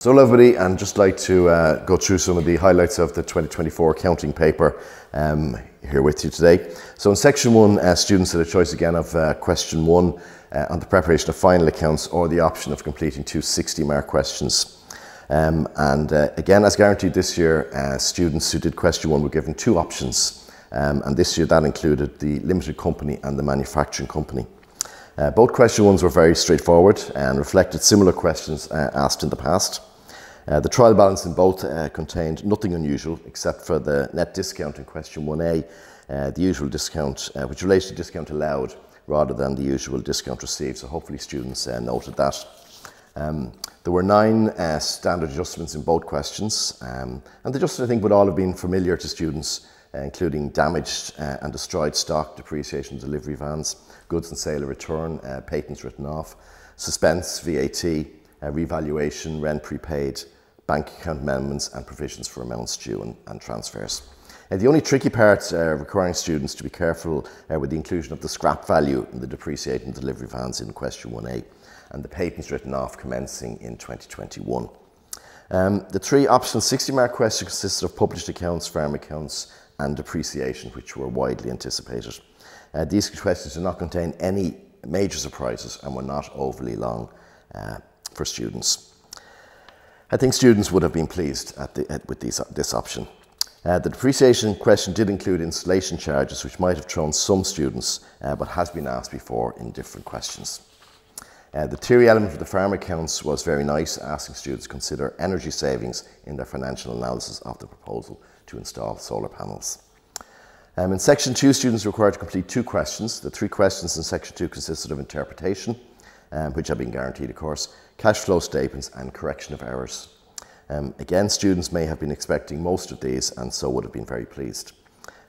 So hello everybody, and just like to go through some of the highlights of the 2024 accounting paper here with you today. So in section 1, students had a choice again of question 1 on the preparation of final accounts, or the option of completing two 60-mark questions. Again, as guaranteed this year, students who did question 1 were given two options, and this year that included the limited company and the manufacturing company. Both question 1s were very straightforward and reflected similar questions asked in the past. The trial balance in both contained nothing unusual except for the net discount in question 1A, the usual discount, which relates to discount allowed rather than the usual discount received. So hopefully students noted that. There were 9 standard adjustments in both questions, and the adjustments I think would all have been familiar to students, including damaged and destroyed stock, depreciation, delivery vans, goods and sale or return, patents written off, suspense, VAT, revaluation, rent prepaid, bank account amendments and provisions for amounts due and transfers. The only tricky part requiring students to be careful with the inclusion of the scrap value in the depreciating delivery vans in question 1A and the patents written off commencing in 2021. The 3 optional 60-mark questions consisted of published accounts, farm accounts and depreciation, which were widely anticipated. These questions did not contain any major surprises and were not overly long for students. I think students would have been pleased with this option. The depreciation question did include installation charges, which might have thrown some students, but has been asked before in different questions. The theory element of the farm accounts was very nice, asking students to consider energy savings in their financial analysis of the proposal to install solar panels. In section 2, students were required to complete 2 questions. The 3 questions in section 2 consisted of interpretation, which have been guaranteed of course, cash flow statements and correction of errors. Again, students may have been expecting most of these and so would have been very pleased.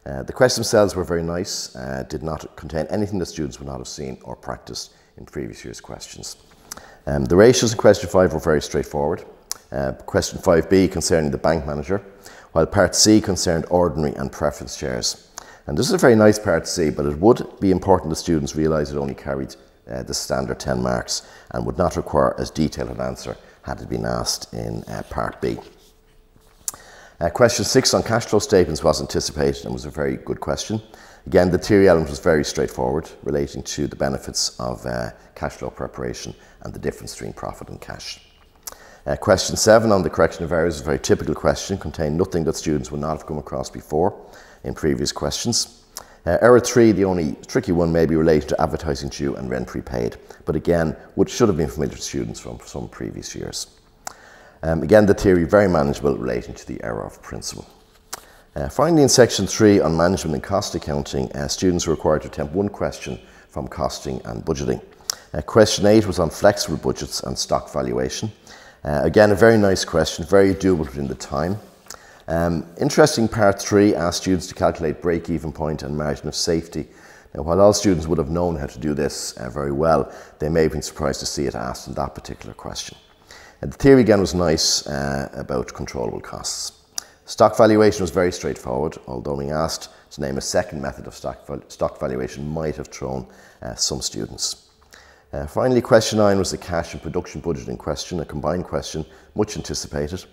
The questions themselves were very nice, did not contain anything that students would not have seen or practiced in previous year's questions. The ratios in question 5 were very straightforward. Question 5B concerning the bank manager, while part C concerned ordinary and preference shares. And this is a very nice part C, but it would be important that students realise it only carried the standard 10 marks and would not require as detailed an answer had it been asked in part B. Question 6 on cash flow statements was anticipated and was a very good question. Again, the theory element was very straightforward, relating to the benefits of cash flow preparation and the difference between profit and cash. Question 7 on the correction of errors is a very typical question, contained nothing that students would not have come across before in previous questions. Error 3, the only tricky one, may be related to advertising due and rent prepaid, but again, should have been familiar to students from some previous years. Again, the theory very manageable, relating to the error of principle. Finally, in section 3 on management and cost accounting, students were required to attempt 1 question from costing and budgeting. Question 8 was on flexible budgets and stock valuation. Again, a very nice question, very doable within the time. Interesting part 3 asked students to calculate break-even point and margin of safety. Now, while all students would have known how to do this very well, they may have been surprised to see it asked in that particular question. And the theory again was nice about controllable costs. Stock valuation was very straightforward, although being asked to name a second method of stock valuation might have thrown some students. Finally, question 9 was the cash and production budgeting question, a combined question, much anticipated.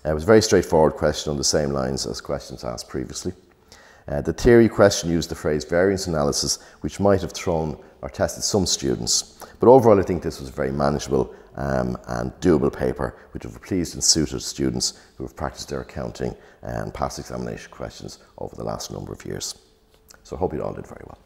It was a very straightforward question on the same lines as questions asked previously. The theory question used the phrase variance analysis, which might have thrown or tested some students. But overall, I think this was a very manageable and doable paper, which have pleased and suited students who have practiced their accounting and passed examination questions over the last number of years. So I hope you all did very well.